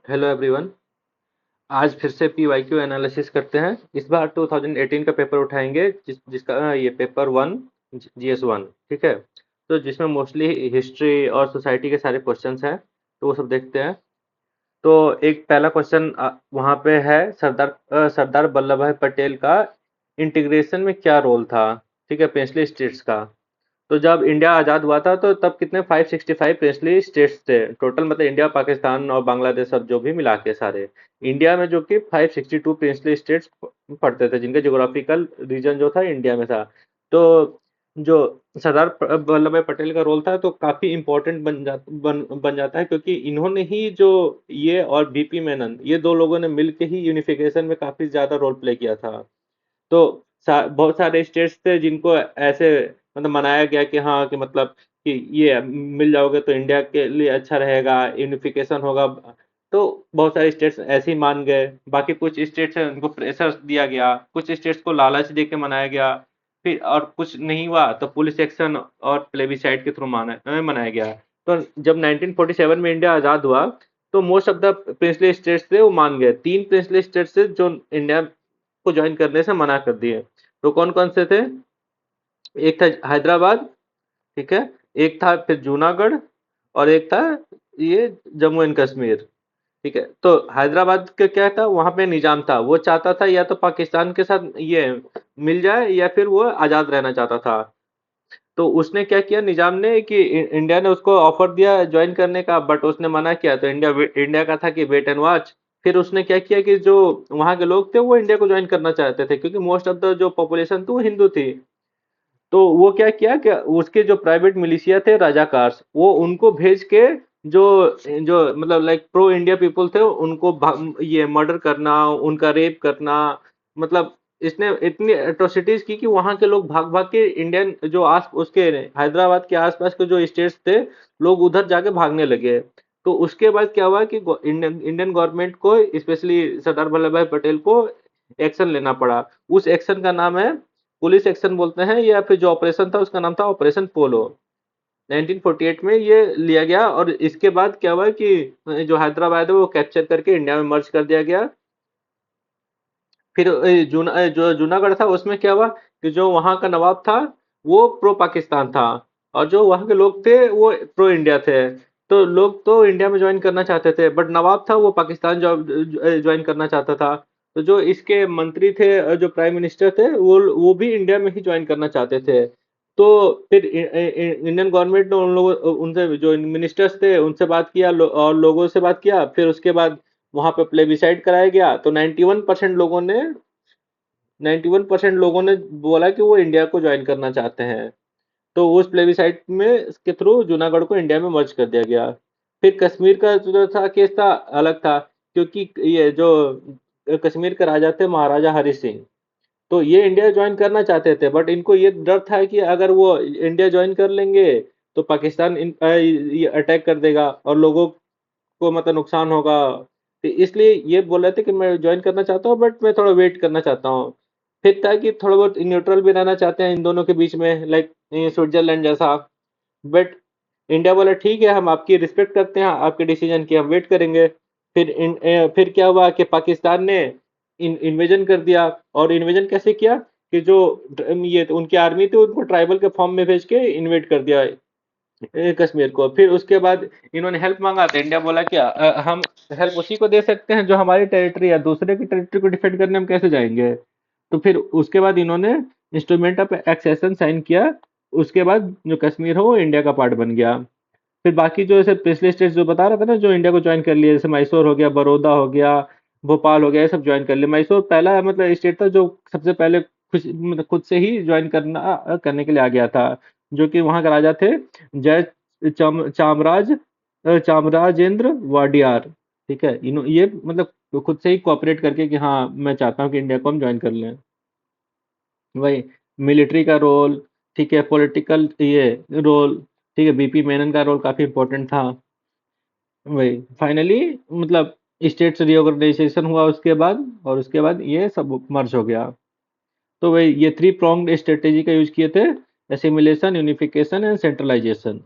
Hello everyone. आज फिर से पीवाईक्यू एनालिसिस करते हैं। इस बार 2018 का पेपर उठाएंगे जिसका ये पेपर वन, जीएस वन। ठीक है। तो जिसमें मोस्टली हिस्ट्री और सोसाइटी के सारे क्वेश्चंस हैं, तो वो सब देखते हैं। तो एक पहला क्वेश्चन वहाँ पे है, सरदार वल्लभ भाई पटेल का इंटीग्रेशन में क्या रोल था। ठीक है, प्रिंसली स्टेट्स का। तो जब इंडिया आजाद हुआ था तो तब कितने 565 प्रिंसली स्टेट्स थे टोटल, मतलब इंडिया पाकिस्तान और बांग्लादेश सब जो भी मिला के सारे इंडिया में, जो कि 562 प्रिंसली स्टेट्स पड़ते थे, जिनका ज्योग्राफिकल रीजन जो था इंडिया में था। तो जो वल्लभ भाई पटेल का रोल था तो काफी इंपॉर्टेंट बन जाता है, क्योंकि इन्होंने ही जो ये और बीपी मेनन, ये दो लोगों ने मिलके ही यूनिफिकेशन में काफी ज्यादा रोल प्ले किया था। तो बहुत सारे स्टेट्स थे जिनको ऐसे मतलब मनाया गया कि हाँ, कि मतलब कि ये मिल जाओगे तो इंडिया के लिए अच्छा रहेगा, यूनिफिकेशन होगा। तो बहुत सारे स्टेट्स ऐसे ही मान गए। बाकी कुछ स्टेट्स हैं उनको प्रेशर दिया गया, कुछ स्टेट्स को लालच दे के मनाया गया। फिर और कुछ नहीं हुआ तो पुलिस एक्शन और प्लेबिसाइड के थ्रू मनाया गया। तो जब 1947 में इंडिया आजाद हुआ तो most of the princely states थे वो मान गए। तीन प्रिंसली स्टेट्स थे जो इंडिया को ज्वाइन करने से मना कर दिए। तो कौन कौन से थे? एक था हैदराबाद। ठीक है। एक था फिर जूनागढ़, और एक था ये जम्मू एंड कश्मीर। ठीक है। तो हैदराबाद का क्या था, वहां पे निजाम था, वो चाहता था या तो पाकिस्तान के साथ ये मिल जाए या फिर वो आजाद रहना चाहता था। तो उसने क्या किया निजाम ने कि इंडिया ने उसको ऑफर दिया ज्वाइन करने का, बट उसने मना किया। तो इंडिया का था कि वेट एंड वॉच। फिर उसने क्या किया कि जो वहां के लोग थे वो इंडिया को ज्वाइन करना चाहते थे, क्योंकि मोस्ट ऑफ द जो पॉपुलेशन थी वो हिंदू थी। तो वो क्या किया कि उसके जो प्राइवेट मिलिशिया थे राजाकार्स, वो उनको भेज के जो जो मतलब लाइक प्रो इंडिया पीपल थे उनको ये मर्डर करना, उनका रेप करना। मतलब इसने इतनी एट्रोसिटीज की कि वहां के लोग भाग भाग के इंडियन जो आस उसके हैदराबाद के आसपास के जो स्टेट्स थे, लोग उधर जाके भागने लगे। तो उसके बाद क्या हुआ कि इंडियन इंडियन गवर्नमेंट को, स्पेशली सरदार वल्लभ भाई पटेल को एक्शन लेना पड़ा। उस एक्शन का नाम है पुलिस एक्शन बोलते हैं, या फिर जो ऑपरेशन था उसका नाम था ऑपरेशन पोलो। 1948 में ये लिया गया, और इसके बाद क्या हुआ कि जो हैदराबाद है वो कैप्चर करके इंडिया में मर्ज कर दिया गया। फिर जो जूनागढ़ था उसमें क्या हुआ कि जो वहां का नवाब था वो प्रो पाकिस्तान था, और जो वहां के लोग थे वो प्रो इंडिया थे। तो लोग तो इंडिया में ज्वाइन करना चाहते थे, बट नवाब था वो पाकिस्तान ज्वाइन करना चाहता था। तो जो इसके मंत्री थे, जो प्राइम मिनिस्टर थे, वो भी इंडिया में ही ज्वाइन करना चाहते थे। तो फिर इंडियन गवर्नमेंट ने उन लोगों उनसे जो मिनिस्टर्स थे उनसे बात किया, और लोगों से बात किया। फिर उसके बाद वहां पे प्लेबिसाइड कराया गया, तो 91% लोगों ने बोला कि वो इंडिया को ज्वाइन करना चाहते हैं। तो उस प्लेबिसाइड में के थ्रू जूनागढ़ को इंडिया में मर्ज कर दिया गया। फिर कश्मीर का जो था केस था, अलग था, क्योंकि ये जो कश्मीर के राजा थे महाराजा हरि सिंह, तो ये इंडिया ज्वाइन करना चाहते थे, बट इनको ये डर था कि अगर वो इंडिया ज्वाइन कर लेंगे तो पाकिस्तान ये अटैक कर देगा और लोगों को मतलब नुकसान होगा। तो इसलिए ये बोल रहे थे कि मैं ज्वाइन करना चाहता हूँ, बट मैं थोड़ा वेट करना चाहता हूँ। फिर था कि थोड़ा बहुत न्यूट्रल भी रहना चाहते हैं इन दोनों के बीच में, लाइक स्विट्जरलैंड जैसा। बट इंडिया बोला ठीक है, हम आपकी रिस्पेक्ट करते हैं, आपके डिसीजन की हम वेट करेंगे। फिर क्या हुआ कि पाकिस्तान ने इन्वेजन कर दिया। और इन्वेजन कैसे किया कि जो ये उनकी आर्मी थी उनको ट्राइबल के फॉर्म में भेज के इन्वेट कर दिया कश्मीर को। फिर उसके बाद इन्होंने हेल्प मांगा तो इंडिया बोला कि हम हेल्प उसी को दे सकते हैं जो हमारी टेरिटरी है, दूसरे की टेरिटरी को डिफेंड करने हम कैसे जाएंगे। तो फिर उसके बाद इन्होंने इंस्ट्रूमेंट ऑफ एक्सेशन साइन किया। उसके बाद जो कश्मीर हो वो इंडिया का पार्ट बन गया। फिर बाकी जो ऐसे पिछले स्टेट्स जो बता रहा था ना, जो इंडिया को ज्वाइन कर लिए, जैसे मैसूर हो गया, बड़ौदा हो गया, भोपाल हो गया, ये सब ज्वाइन कर लिए। मैसूर पहला मतलब स्टेट था जो सबसे पहले मतलब खुद से ही ज्वाइन करने के लिए आ गया था। जो कि वहां के राजा थे जय चामराजेंद्र वाडियार। ठीक है, ये मतलब खुद से ही कोऑपरेट करके कि हाँ मैं चाहता हूँ कि इंडिया को हम ज्वाइन कर लें। वही मिलिट्री का रोल, ठीक है, पॉलिटिकल ये रोल, ठीक है, बीपी मेनन का रोल काफी इंपॉर्टेंट था। वही फाइनली मतलब स्टेट्स रिओर्गेनाइजेशन हुआ उसके बाद, और उसके बाद ये सब मर्ज हो गया। तो वही ये थ्री प्रोंग्ड स्ट्रेटेजी का यूज किए थे: एसिमिलेशन, यूनिफिकेशन एंड सेंट्रलाइजेशन।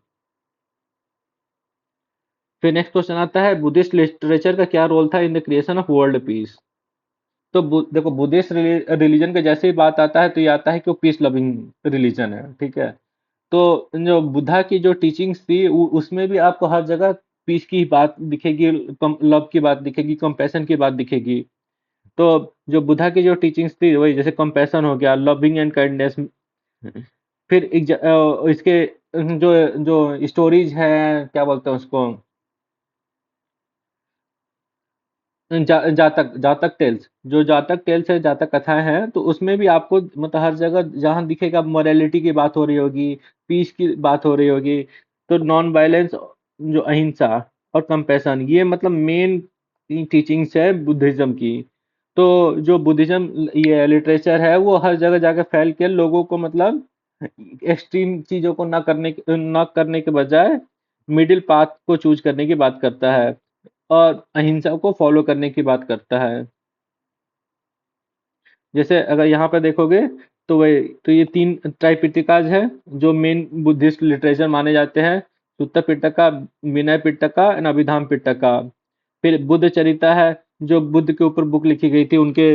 फिर नेक्स्ट क्वेश्चन आता है, बुद्धिस्ट लिटरेचर का क्या रोल था in the creation of world peace. तो देखो, बुद्धिस्ट रिलीजन के जैसे ही बात आता है तो ये आता है कि वो पीस लविंग रिलीजन है, ठीक है। तो जो बुद्धा की जो टीचिंग्स थी उसमें भी आपको हर जगह पीस की बात दिखेगी, लव की बात दिखेगी, कंपैशन की बात दिखेगी। तो जो बुद्धा की जो टीचिंग्स थी वही जैसे कंपैशन हो गया, लविंग एंड काइंडनेस। फिर इसके जो जो स्टोरीज है, क्या बोलते हैं उसको, जातक टेल्स, जो जातक टेल्स है, जातक कथाएं हैं, तो उसमें भी आपको मतलब हर जगह जहां दिखेगा मोरालिटी की बात हो रही होगी, पीस की बात हो रही होगी। तो नॉन वायलेंस, जो अहिंसा और कंपैशन, ये मतलब मेन टीचिंग्स है बुद्धिज्म की। तो जो बुद्धिज्म ये लिटरेचर है वो हर जगह जाकर फैल के लोगों को मतलब एक्सट्रीम चीजों को ना करने के बजाय मिडिल पाथ को चूज करने की बात करता है और अहिंसा को फॉलो करने की बात करता है। जैसे अगर यहाँ पे देखोगे तो वही, तो ये तीन त्रिपिटकाज है जो मेन बुद्धिस्ट लिटरेचर माने जाते हैं। सुत्ता पिटका, विनय पिटका एंड अभिधाम पिटका। फिर बुद्ध चरिता है जो बुद्ध के ऊपर बुक लिखी गई थी उनके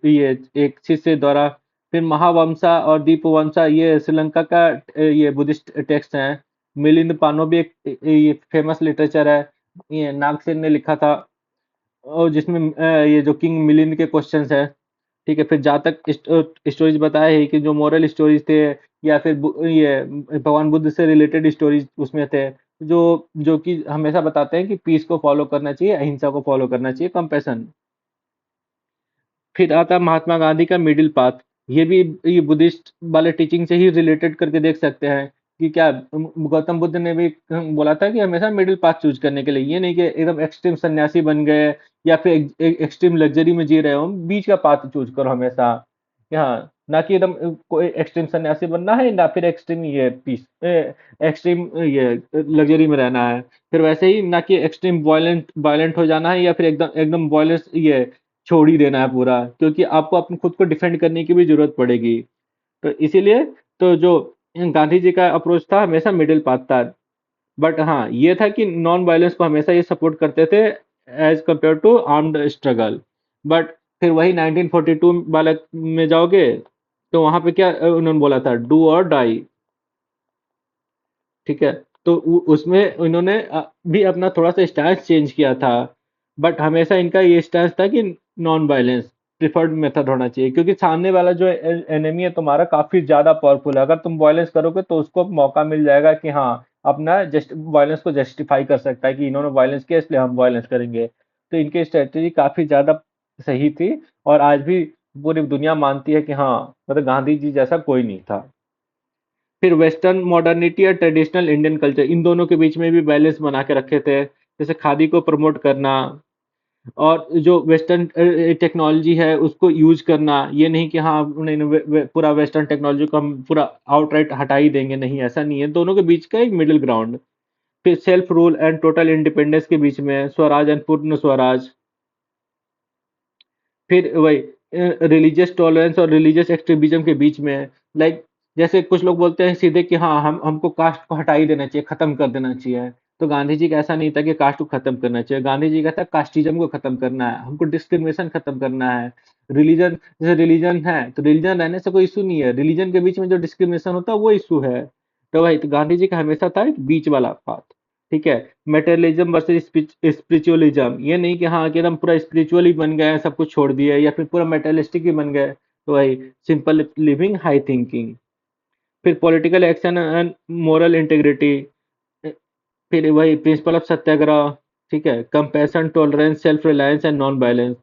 ये एक शिष्य द्वारा। फिर महावंशा और दीपवंशा ये श्रीलंका का ये बुद्धिस्ट टेक्स्ट है। मिलिंद पानो भी एक ये फेमस लिटरेचर है, ये नागसेन ने लिखा था, और जिसमें ये जो किंग मिलिंद के क्वेश्चंस है। ठीक है, फिर जहाँ तक स्टोरीज बताया है कि जो मोरल स्टोरीज थे या फिर ये भगवान बुद्ध से रिलेटेड स्टोरीज उसमें थे, जो जो कि हमेशा बताते हैं कि पीस को फॉलो करना चाहिए, अहिंसा को फॉलो करना चाहिए, कंपैशन। फिर आता है महात्मा गांधी का मिडिल पाथ। ये भी ये बुद्धिस्ट वाले टीचिंग से ही रिलेटेड करके देख सकते हैं कि क्या गौतम बुद्ध ने भी बोला था कि हमेशा मिडिल पाथ चूज करने के लिए, ये नहीं कि एकदम एक्सट्रीम सन्यासी बन गए या फिर एक्सट्रीम लग्जरी में जी रहे हो, बीच का पाथ चूज करो हमेशा। हाँ, ना कि एकदम कोई एक्सट्रीम सन्यासी बनना है ना फिर एक्सट्रीम ये पीस एक्सट्रीम ये लग्जरी में रहना है। फिर वैसे ही ना कि एक्सट्रीम वायलेंट वायलेंट हो जाना है या फिर एकदम एकदम वायलेंस ये छोड़ ही देना है पूरा, क्योंकि आपको अपने खुद को डिफेंड करने की भी जरूरत पड़ेगी। तो इसीलिए तो जो गांधी जी का अप्रोच था हमेशा मिडिल पाथ था। बट हाँ, ये था कि नॉन वायलेंस को हमेशा ये सपोर्ट करते थे as compare to armed struggle. But फिर वही 1942 वाला में जाओगे तो वहां पे क्या उन्होंने बोला था, डू और डाई। ठीक है, तो उसमें उन्होंने भी अपना थोड़ा सा स्टैंस चेंज किया था। बट हमेशा इनका ये स्टैंस था कि नॉन वायलेंस प्रिफर्ड मेथड होना चाहिए, क्योंकि सामने वाला जो एनिमी है तुम्हारा काफी ज्यादा पावरफुल है। अगर तुम वायलेंस करोगे तो उसको मौका मिल जाएगा कि हाँ, अपना जस्ट वायलेंस को जस्टिफाई कर सकता है कि इन्होंने वायलेंस किया इसलिए हम वायलेंस करेंगे। तो इनकी स्ट्रेटेजी काफी ज्यादा सही थी, और आज भी पूरी दुनिया मानती है कि हाँ, मतलब गांधी जी जैसा कोई नहीं था। फिर वेस्टर्न मॉडर्निटी और ट्रेडिशनल इंडियन कल्चर, इन दोनों के बीच में भी बैलेंस बना के रखे थे, जैसे खादी को प्रमोट करना और जो वेस्टर्न टेक्नोलॉजी है उसको यूज करना। ये नहीं कि हाँ नहीं, नहीं, पूरा वेस्टर्न टेक्नोलॉजी को हम पूरा आउटराइट हटा ही देंगे, नहीं, ऐसा नहीं है, दोनों के बीच का एक मिडिल ग्राउंड। फिर self rule and total independence के बीच में स्वराज एंड पूर्ण स्वराज। फिर वही रिलीजियस टॉलरेंस और रिलीजियस एक्सट्रीमिज्म के बीच में, लाइक जैसे कुछ लोग बोलते हैं सीधे कि हाँ, हम हमको कास्ट को हटा ही देना चाहिए, खत्म कर देना चाहिए। तो गांधी जी का ऐसा नहीं था कि कास्ट को खत्म करना चाहिए, गांधी जी का था कास्टिज्म को खत्म करना है, हमको डिस्क्रिमिनेशन खत्म करना है। रिलीजन, जैसे रिलीजन है तो रिलीजन रहने से कोई इशू नहीं है, रिलीजन के बीच में जो डिस्क्रिमिनेशन होता है वो इशू है। तो वही, तो गांधी जी का हमेशा था एक बीच वाला पाथ। ठीक है, मेटेरियलिज्म वर्सेस स्पिरिचुअलिज्म, ये नहीं कि हाँ कि एकदम पूरा स्पिरिचुअल ही बन गए, सब कुछ छोड़ दिए या फिर पूरा मेटेरियलिस्टिक ही बन गए। तो वही, सिंपल लिविंग, हाई थिंकिंग। फिर political action and moral integrity. फिर वही प्रिंसिपल ऑफ सत्याग्रह। ठीक है, compassion, tolerance, self reliance and non violence.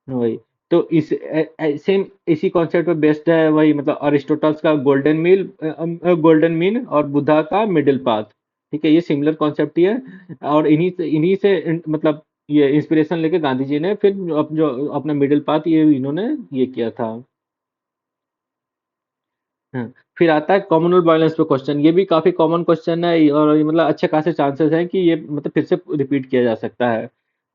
वही, तो सेम इसी कॉन्सेप्ट पे बेस्ड है वही, मतलब अरिस्टोटल्स का गोल्डन मीन और बुद्धा का मिडिल पाथ। ठीक है, ये सिमिलर कॉन्सेप्ट ही है, और इन्हीं से मतलब ये इंस्पिरेशन लेके गांधी जी ने फिर जो अपना मिडिल पाथ ये इन्होंने ये किया था। हाँ, फिर आता है कॉमनवेल्थ वायलेंस पे क्वेश्चन, ये भी काफी कॉमन क्वेश्चन है, और ये मतलब अच्छे खासे चांसेस हैं कि ये मतलब फिर से रिपीट किया जा सकता है।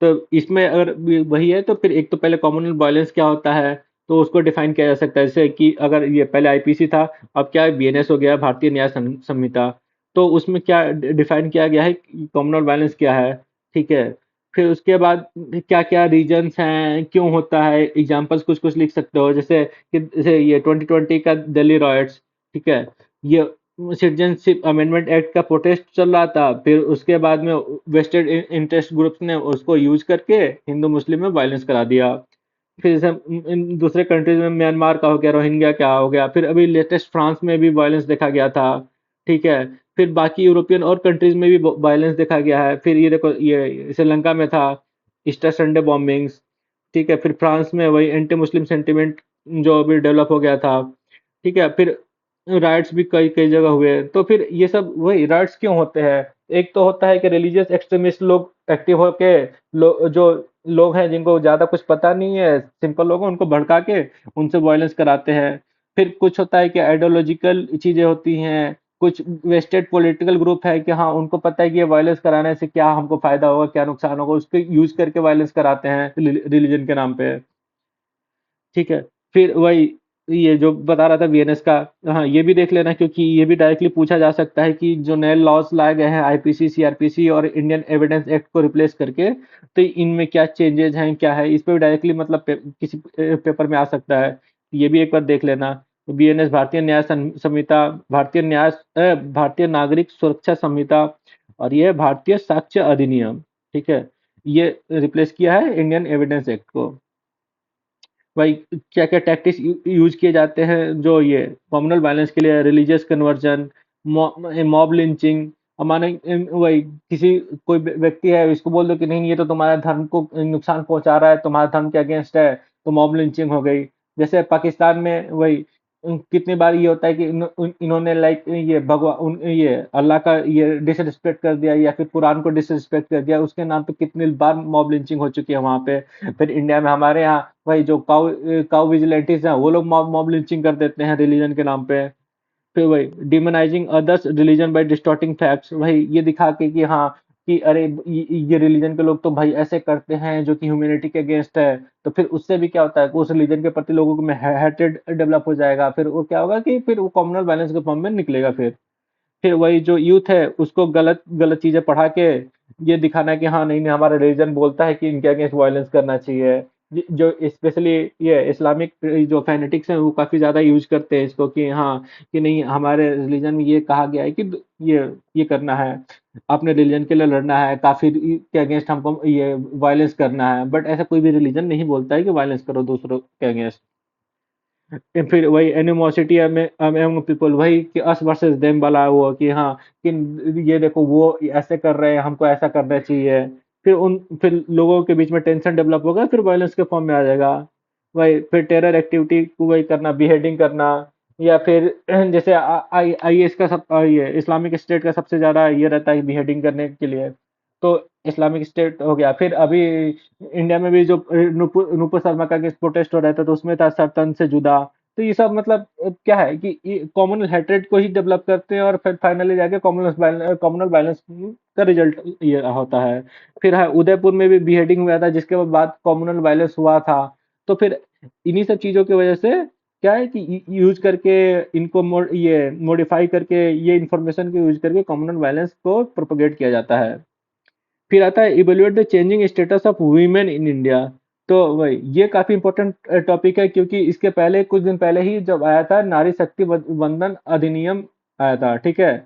तो इसमें अगर वही है तो फिर एक तो पहले कॉमनवेल्थ वायलेंस क्या होता है, तो उसको डिफाइन किया जा सकता है, जैसे कि अगर ये पहले आईपीसी था, अब क्या है, बीएनएस हो गया, भारतीय न्याय संहिता। तो उसमें क्या डिफाइन किया गया है कि कम्युनल वायलेंस क्या है, ठीक है। फिर उसके बाद क्या क्या रीजंस हैं, क्यों होता है, एग्जांपल्स कुछ कुछ लिख सकते हो, जैसे ये 2020 का दिल्ली रॉयट्स, ठीक है। ये सिटीजनशिप अमेंडमेंट एक्ट का प्रोटेस्ट चल रहा था, फिर उसके बाद में वेस्टेड इंटरेस्ट ग्रुप्स ने उसको यूज करके हिंदू मुस्लिम में वायलेंस करा दिया। फिर जैसे इन दूसरे कंट्रीज में म्यांमार का हो गया, रोहिंग्या क्या हो गया, फिर अभी लेटेस्ट फ्रांस में भी वायलेंस देखा गया था, ठीक है। फिर बाकी यूरोपियन और कंट्रीज में भी वायलेंस देखा गया है। फिर ये देखो, ये श्रीलंका में था ईस्टर संडे बॉम्बिंग्स, ठीक है। फिर फ्रांस में वही एंटी मुस्लिम सेंटिमेंट जो अभी डेवलप हो गया था, ठीक है। फिर राइट्स भी कई कई जगह हुए। तो फिर ये सब वही राइट्स क्यों होते हैं? एक तो होता है कि रिलीजियस एक्सट्रीमिस्ट लोग एक्टिव होके जो लोग हैं जिनको ज्यादा कुछ पता नहीं है, सिंपल लोग हैं, उनको भड़का के उनसे वायलेंस कराते हैं। फिर कुछ होता है कि आइडियोलॉजिकल चीजें होती हैं, कुछ वेस्टेड पॉलिटिकल ग्रुप है कि हाँ उनको पता है कि ये वायलेंस कराने से क्या हमको फायदा होगा, क्या नुकसान होगा, उसको यूज करके वायलेंस कराते हैं रिलीजन के नाम पे, ठीक है। फिर वही ये जो बता रहा था वीएनएस का, हाँ ये भी देख लेना, क्योंकि ये भी डायरेक्टली पूछा जा सकता है कि जो नए लॉज लाए गए हैं आईपीसी सीआरपीसी और इंडियन एविडेंस एक्ट को रिप्लेस करके, तो इनमें क्या चेंजेस हैं, क्या है, इस पे भी डायरेक्टली मतलब किसी पेपर में आ सकता है। ये भी एक बार देख लेना। बीएनएस भारतीय न्याय संहिता, भारतीय नागरिक सुरक्षा संहिता, और ये भारतीय साक्ष्य अधिनियम, ठीक है। ये रिप्लेस किया है इंडियन एविडेंस एक्ट को। भाई क्या क्या टैक्टिक्स यूज किए जाते हैं जो ये कम्युनल वायलेंस के लिए? Religious conversion, mob lynching. माने वही किसी कोई व्यक्ति है, इसको बोल दो कि नहीं ये तो तुम्हारे धर्म को नुकसान पहुंचा रहा है, तुम्हारे धर्म के अगेंस्ट है, तो मॉब लिंचिंग हो गई। जैसे पाकिस्तान में वही कितनी बार ये होता है कि इन्होंने लाइक ये भगवान ये अल्लाह का ये डिसरिस्पेक्ट कर दिया, या फिर कुरान को डिसरिस्पेक्ट कर दिया, उसके नाम पे कितनी बार मॉब लिंचिंग हो चुकी है वहां पे। फिर इंडिया में हमारे यहाँ भाई जो काउ विजिलेंटिस हैं वो लोग मॉब लिंचिंग कर देते हैं रिलीजन के नाम पे। फिर वही demonizing others religion by distorting facts, वही ये दिखा के कि हाँ कि अरे ये रिलीजन के लोग तो भाई ऐसे करते हैं जो कि ह्यूमैनिटी के अगेंस्ट है। तो फिर उससे भी क्या होता है कि उस रिलीजन के प्रति लोगों में हेट्रेड डेवलप हो जाएगा, फिर वो क्या होगा कि फिर वो कम्युनल वायलेंस के फॉर्म में निकलेगा। फिर वही जो यूथ है उसको गलत गलत चीजें पढ़ा के ये दिखाना है कि हाँ नहीं नहीं हमारा रिलीजन बोलता है कि इनके अगेंस्ट वायलेंस करना चाहिए। जो स्पेशली ये इस्लामिक जो फैनेटिक्स हैं वो काफी ज्यादा यूज करते हैं इसको कि हाँ कि नहीं हमारे रिलीजन में ये कहा गया है कि ये करना है, अपने रिलीजन के लिए लड़ना है, काफिर के अगेंस्ट हमको ये वायलेंस करना है। बट ऐसा कोई भी रिलीजन नहीं बोलता है कि वायलेंस करो दूसरों के अगेंस्ट। फिर वही एनिमोसिटी अमंग पीपल, वही कि अस वर्सेस देम वाला वो कि हाँ कि ये देखो वो ऐसे कर रहे हैं, हमको ऐसा करना चाहिए। फिर लोगों के बीच में टेंशन डेवलप होगा, फिर वायलेंस के फॉर्म में आ जाएगा। वही फिर टेरर एक्टिविटी को वही करना, बिहेडिंग करना, या फिर जैसे आई आई एस का ये इस्लामिक स्टेट का सबसे ज्यादा ये रहता है बिहेडिंग करने के लिए। तो इस्लामिक स्टेट हो गया। फिर अभी इंडिया में भी जो नुपुर शर्मा का केस प्रोटेस्ट हो रहा था, तो उसमें था सरतन से जुदा। तो ये सब मतलब क्या है कि कॉमनल हेट्रेड को ही डेवलप करते हैं, और फिर फाइनली जाके कॉमनल वायलेंस का रिजल्ट ये होता है। फिर है उदयपुर में भी बिहेडिंग हुआ था, जिसके बाद कॉमनल वायलेंस हुआ था। तो फिर इन्हीं सब चीजों की वजह से क्या है कि यूज करके इनको ये मॉडिफाई करके ये इंफॉर्मेशन को यूज करके कॉमनल वायलेंस को प्रोपोगेट किया जाता है। फिर आता है evaluate the changing status of women in India. तो वही ये काफी इंपॉर्टेंट टॉपिक है, क्योंकि इसके पहले कुछ दिन पहले ही जब आया था नारी शक्ति वंदन अधिनियम आया था, ठीक है।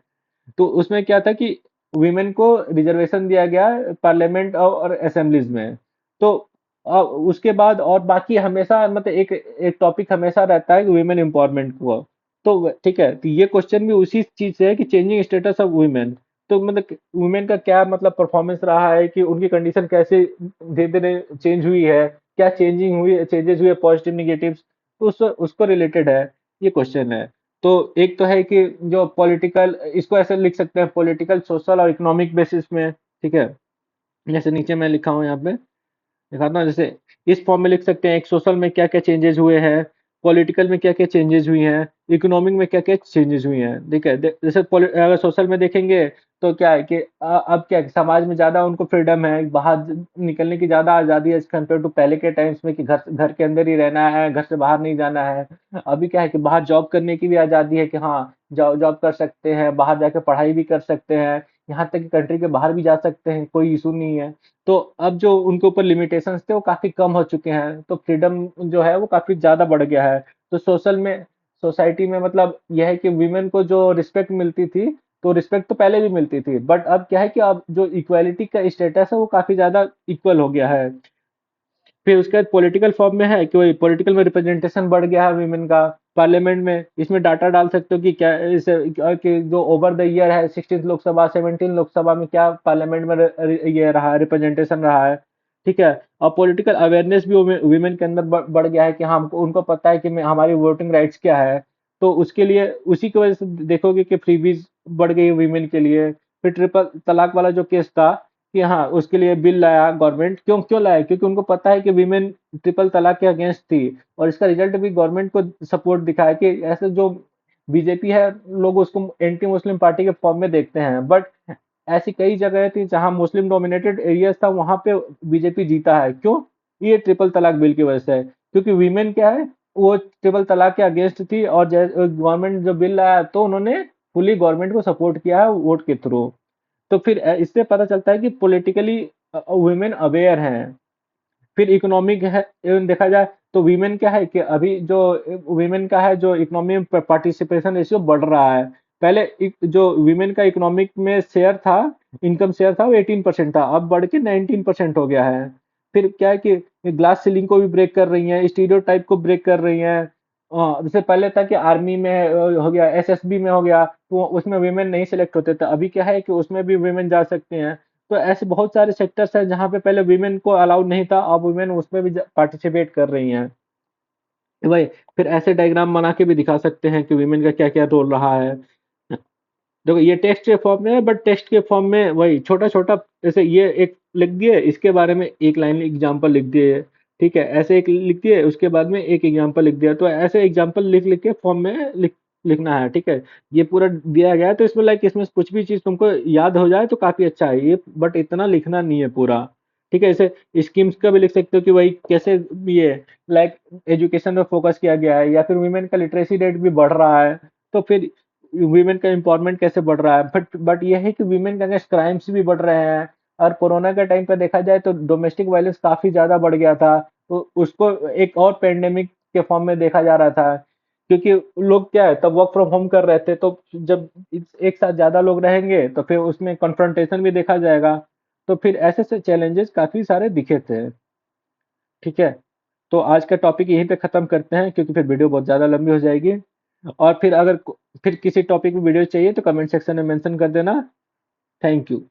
तो उसमें क्या था कि वुमेन को रिजर्वेशन दिया गया पार्लियामेंट और असेंबलीज में। तो उसके बाद और बाकी हमेशा मतलब एक एक टॉपिक हमेशा रहता है वुमेन एम्पावरमेंट को। तो ठीक है, तो ये क्वेश्चन भी उसी चीज से है कि चेंजिंग स्टेटस ऑफ वुमेन। तो मतलब वुमेन का क्या मतलब परफॉर्मेंस रहा है, कि उनकी कंडीशन कैसे धीरे धीरे चेंज हुई है, क्या चेंजिंग हुई चेंजेस हुए पॉजिटिव निगेटिव, तो उसको रिलेटेड है ये क्वेश्चन है। तो एक तो है कि जो पॉलिटिकल, इसको ऐसे लिख सकते हैं पॉलिटिकल सोशल और इकोनॉमिक बेसिस में, ठीक है। जैसे नीचे मैं लिखा हूँ यहाँ पे दिखाता हूँ, जैसे इस फॉर्म में लिख सकते हैं एक सोशल में क्या क्या चेंजेस हुए हैं, पॉलिटिकल में क्या-क्या चेंजेस हुई हैं, इकोनॉमिक में क्या-क्या चेंजेस हुई हैं, ठीक है? जैसे अगर सोशल में देखेंगे तो क्या है कि अब क्या है कि समाज में ज़्यादा उनको फ्रीडम है, बाहर निकलने की ज़्यादा आज़ादी है एज़ कम्पेयर टू पहले के टाइम्स में कि घर घर के अंदर ही रहना है, घर से बाहर नहीं जाना है। अभी क्या है कि बाहर जॉब करने की भी आज़ादी है कि हाँ, जॉब कर सकते हैं, बाहर जाके पढ़ाई भी कर सकते हैं, यहाँ तक कि कंट्री के बाहर भी जा सकते हैं, कोई इश्यू नहीं है। तो अब जो उनके ऊपर लिमिटेशंस थे वो काफ़ी कम हो चुके हैं, तो फ्रीडम जो है वो काफ़ी ज़्यादा बढ़ गया है। तो सोसाइटी में मतलब यह है कि वीमेन को जो रिस्पेक्ट मिलती थी, तो रिस्पेक्ट तो पहले भी मिलती थी, बट अब क्या है कि अब जो इक्वालिटी का स्टेटस है वो काफ़ी ज़्यादा इक्वल हो गया है। फिर उसके बाद पॉलिटिकल फॉर्म में है कि वही पॉलिटिकल में रिप्रेजेंटेशन बढ़ गया है वीमेन का पार्लियामेंट में। इसमें डाटा डाल सकते हो कि क्या कि जो ओवर द ईयर है 16 लोकसभा 17 लोकसभा में क्या पार्लियामेंट में ये रहा है रिप्रेजेंटेशन रहा है, ठीक है। और पॉलिटिकल अवेयरनेस भी वीमेन के अंदर बढ़ गया है कि हाँ हमको उनको पता है कि हमारी वोटिंग राइट्स क्या है। तो उसके लिए उसी की वजह से देखोगे कि फ्रीबीज बढ़ गई वीमेन के लिए। फिर ट्रिपल तलाक वाला जो केस था कि हाँ, उसके लिए बिल लाया गवर्नमेंट, क्यों क्यों लाया? क्योंकि उनको पता है कि वीमेन ट्रिपल तलाक के अगेंस्ट थी और इसका रिजल्ट भी गवर्नमेंट को सपोर्ट दिखा है कि ऐसे जो बीजेपी है, लोग उसको एंटी मुस्लिम पार्टी के फॉर्म में देखते हैं, बट ऐसी कई जगह थी जहां मुस्लिम डोमिनेटेड एरियाज था, वहां पे बीजेपी जीता है। क्यों? ये ट्रिपल तलाक बिल की वजह से है, क्योंकि वीमेन क्या है, वो ट्रिपल तलाक के अगेंस्ट थी और गवर्नमेंट जो बिल लाया तो उन्होंने फुली गवर्नमेंट को सपोर्ट किया है वोट के थ्रू। तो फिर इससे पता चलता है कि पॉलिटिकली वुमेन अवेयर हैं। फिर इकोनॉमिक है देखा जाए तो वीमेन क्या है कि अभी जो वीमेन का है जो इकोनॉमी में पार्टिसिपेशन रेशियो बढ़ रहा है। पहले जो वीमेन का इकोनॉमिक में शेयर था, इनकम शेयर था वो 18% था, अब बढ़ के 19% हो गया है। फिर क्या है कि ग्लास सीलिंग को भी ब्रेक कर रही हैं, स्टीरियोटाइप को ब्रेक कर रही हैं। जैसे पहले था कि आर्मी में हो गया, एसएसबी में हो गया, तो उसमें वीमेन नहीं सिलेक्ट होते थे, अभी क्या है कि उसमें भी वीमेन जा सकते हैं। तो ऐसे बहुत सारे सेक्टर्स हैं जहाँ पे पहले वीमेन को अलाउड नहीं था, अब वीमेन उसमें भी पार्टिसिपेट कर रही हैं। वही, फिर ऐसे डायग्राम बना के भी दिखा सकते हैं कि वीमेन का क्या क्या रोल रहा है। देखो ये टेक्स्ट के फॉर्म में है, बट टेक्स्ट के फॉर्म में वही छोटा छोटा, जैसे ये एक लिख दिए, इसके बारे में एक लाइन एग्जाम्पल लिख दिए, ठीक है, ऐसे एक लिख दिए, उसके बाद में एक एग्जाम्पल लिख दिया, तो ऐसे एग्जाम्पल लिख लिख के फॉर्म में लिखना है, ठीक है। ये पूरा दिया गया है, तो इसमें लाइक इसमें कुछ भी चीज तुमको याद हो जाए तो काफी अच्छा है ये, बट इतना लिखना नहीं है पूरा, ठीक है। ऐसे स्कीम्स का भी लिख सकते हो कि भाई कैसे ये लाइक एजुकेशन में फोकस किया गया है, या फिर वुमेन का लिटरेसी रेट भी बढ़ रहा है, तो फिर वीमेन का एम्पावरमेंट कैसे बढ़ रहा है। बट ये है कि वीमेन के अगेंस्ट क्राइम्स भी बढ़ रहे हैं। और कोरोना के टाइम पे देखा जाए तो डोमेस्टिक वायलेंस काफी ज्यादा बढ़ गया था, तो उसको एक और पेंडेमिक के फॉर्म में देखा जा रहा था, क्योंकि लोग क्या है तब वर्क फ्रॉम होम कर रहे थे, तो जब एक साथ ज्यादा लोग रहेंगे तो फिर उसमें कन्फ्रंटेशन भी देखा जाएगा। तो फिर ऐसे से चैलेंजेस काफी सारे दिखे थे, ठीक है। तो आज का टॉपिक यहीं पे खत्म करते हैं, क्योंकि फिर वीडियो बहुत ज्यादा लंबी हो जाएगी। और फिर अगर फिर किसी टॉपिक में वीडियो चाहिए तो कमेंट सेक्शन में मेंशन कर देना। Thank you.